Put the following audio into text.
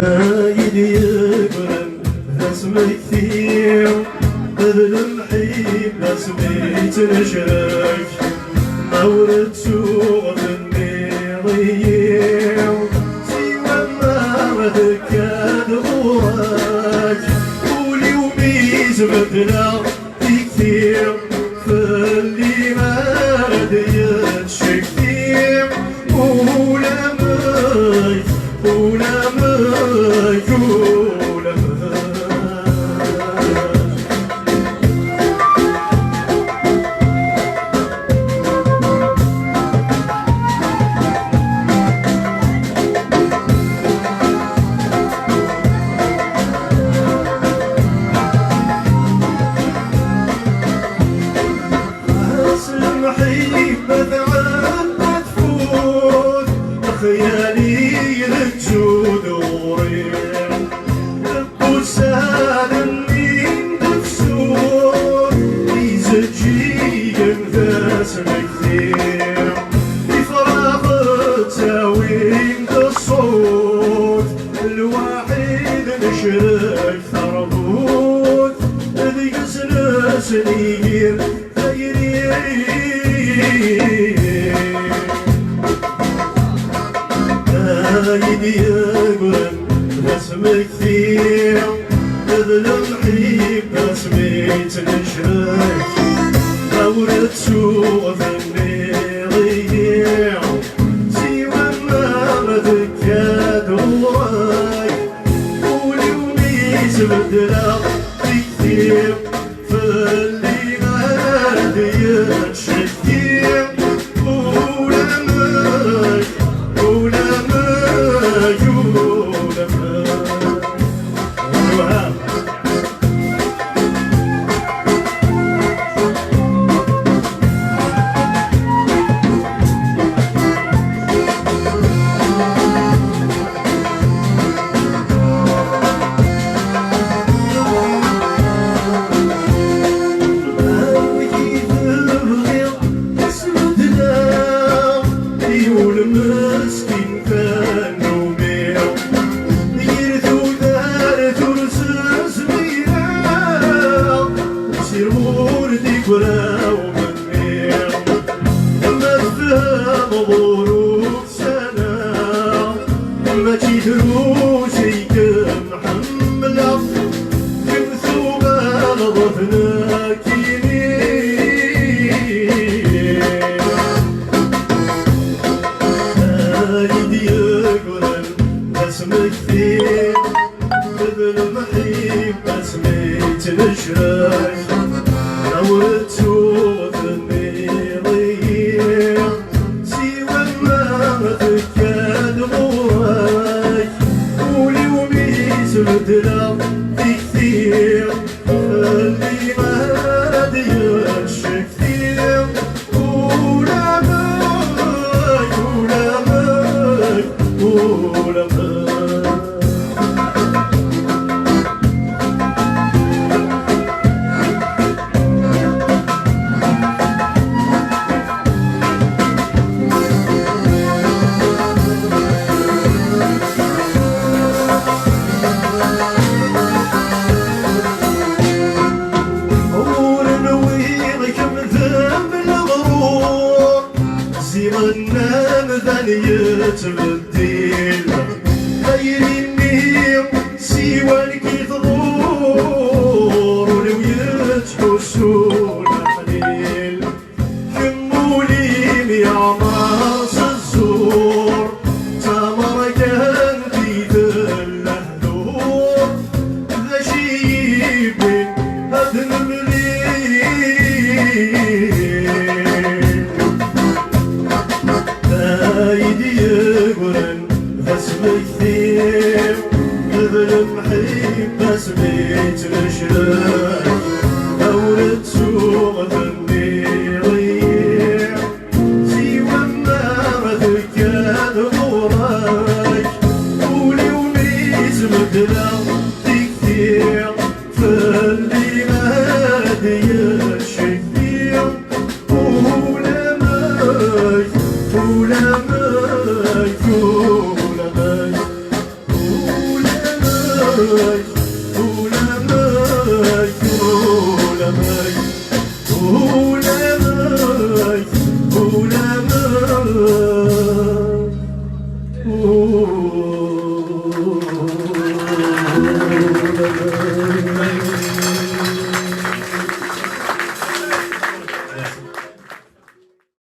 يدي يقرن اسمك كثير المحيب اسمي تنشرك مورد سوق النيضية سوى ما ذكاد غورك قولي وميز بدنا كثير فاللي ما رديتش كثير ولا مي ولا مي ولا مي خيالي للجود وريح بوسان النين دفسور يزجي انفاس كثير بفراغ تاوين الصوت الواحد نشرك ثربوت ذي قسنا سنين غيري يدي يقرن اسمك كثير بذل المحيب اسمي تنشرك دورة سوق النيضية سوى ما ذكاد وراي قولي وميز بدنا كثير فاللي ما رديتش كثير ولا ماي ولا وراو منير ما تفهم ظروف سنة ما تدرو شي محملة كم ثوب نظفنا كينين يدي يقرن اسمك كثير بذل المحيب اسمي تنشرك دورة سوق النيضية سوى ما ذكاد غواي قولي وميز بدنا كثير اللي ما رديتش كثير ولا ماي ولا ماي ولا ماي غنام ثانية بالدين غير النيم سوى الكثور ولو يتحسون حليل كمولين يا ناس الزور تمر كان في ذل هدور ذا شيب هدم يدي يقرن اسمك كثير بذل المحيب اسمي تنشرك دورة سوق النيضية سوى ما ذكاد غوراك قولي وميز بدنا كثير فاللي ما رديتش كثير ولا ماي ولا ماي ولا ماي ولا Ooh,